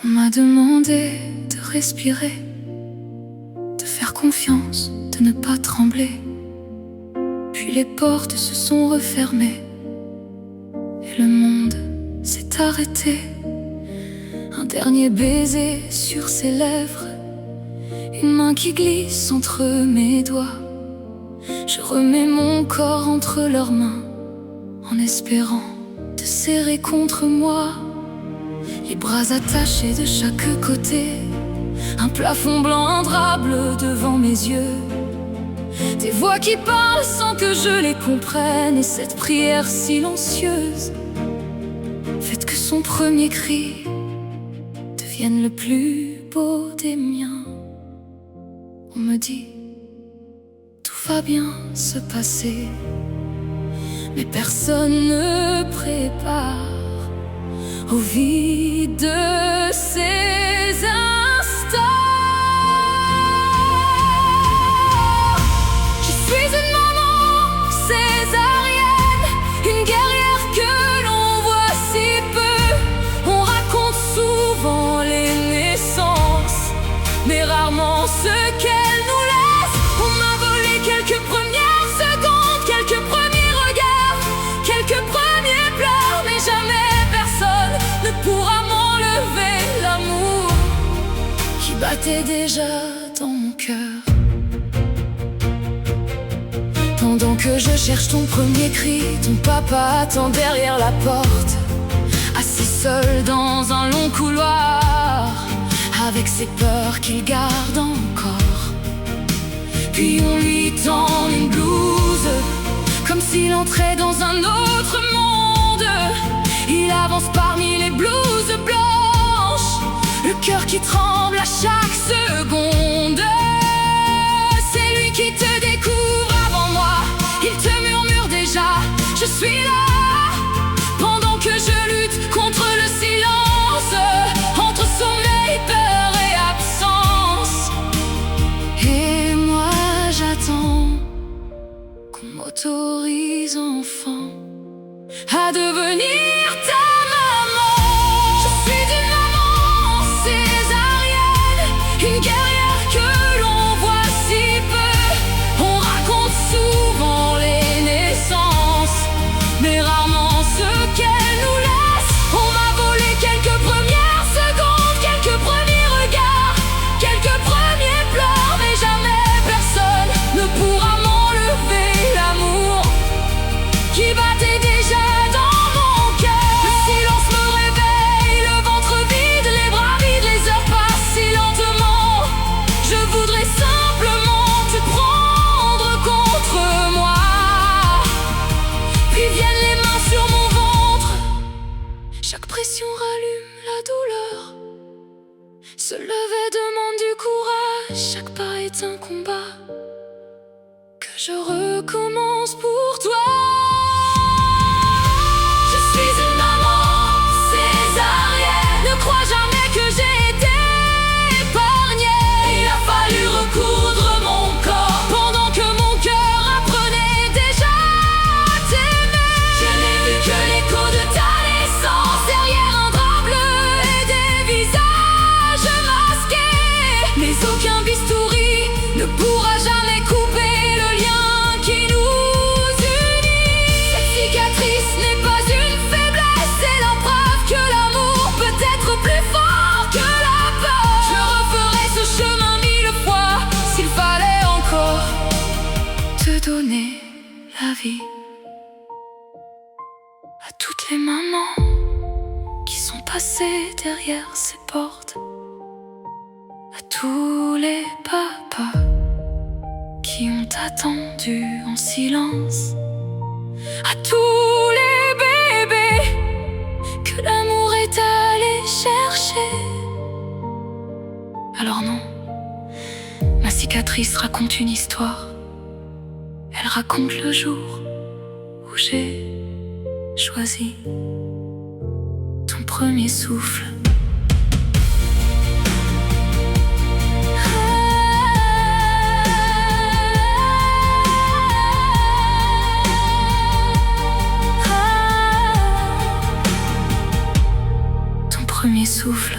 On m'a demandé de respirer, de faire confiance, de ne pas trembler. Puis les portes se sont refermées et le monde s'est arrêté. Un dernier baiser sur ses lèvres, une main qui glisse entre mes doigts. Je remets mon corps entre leurs mains en espérant te serrer contre moi. Les bras attachés de chaque côté, un plafond blanc, un drap bleu devant mes yeux. Des voix qui parlent sans que je les comprenne, et cette prière silencieuse fait que son premier cri devienne le plus beau des miens. On me dit, tout va bien se passer, mais personne ne prépare au vide de ces instants. Je suis une maman césarienne, une guerrière que l'on voit si peu. On raconte souvent les naissances, mais rarement ce qu'elles nous laissent. On m'a volé quelques premières secondes, quelques premiers regards, quelques premiers pleurs, mais jamais ne pourra m'enlever l'amour qui battait déjà dans mon cœur. Pendant que je cherche ton premier cri, ton papa attend derrière la porte, assis seul dans un long couloir, avec ses peurs qu'il garde encore. Puis on lui tend une blouse, comme s'il entrait dans un autre monde. Il avance parmi les blouses blanches, le cœur qui tremble à chaque seconde. C'est lui qui te découvre avant moi, il te murmure déjà, je suis là. Pendant que je lutte contre le silence, entre sommeil, peur et absence. Et moi j'attends qu'on m'autorise enfin à devenir ta maman. Je suis une maman césarienne, une guerrière que l'on voit si peu. On raconte souvent les naissances, mais rarement ce qu'elles nous laissent. On m'a volé quelques premières secondes, quelques premiers regards, quelques premiers pleurs, mais jamais personne ne pourra m'enlever l'amour qui battait déjà. Chaque pression rallume la douleur, se lever demande du courage. Chaque pas est un combat que je recommence pour toi. Je suis une maman césarienne, ne crois jamais que j'ai été épargnée. Il a fallu recoudre mon corps pendant que mon cœur apprenait déjà à t'aimer. Je n'ai vu que l'écho de ta naissance derrière un drap bleu et des visages masqués. Mais aucun bistouri ne pourra jamais couper le lien qui nous unit. Cette cicatrice n'est pas une faiblesse, c'est la preuve que l'amour peut être plus fort que la peur. Je referai ce chemin 1000 fois s'il fallait encore te donner la vie. À toutes les mamans qui sont passées derrière ces portes, à tous les papas qui ont attendu en silence, à tous les bébés que l'amour est allé chercher. Alors non, ma cicatrice raconte une histoire. Elle raconte le jour où j'ai choisi ton premier souffle. Ton premier souffle.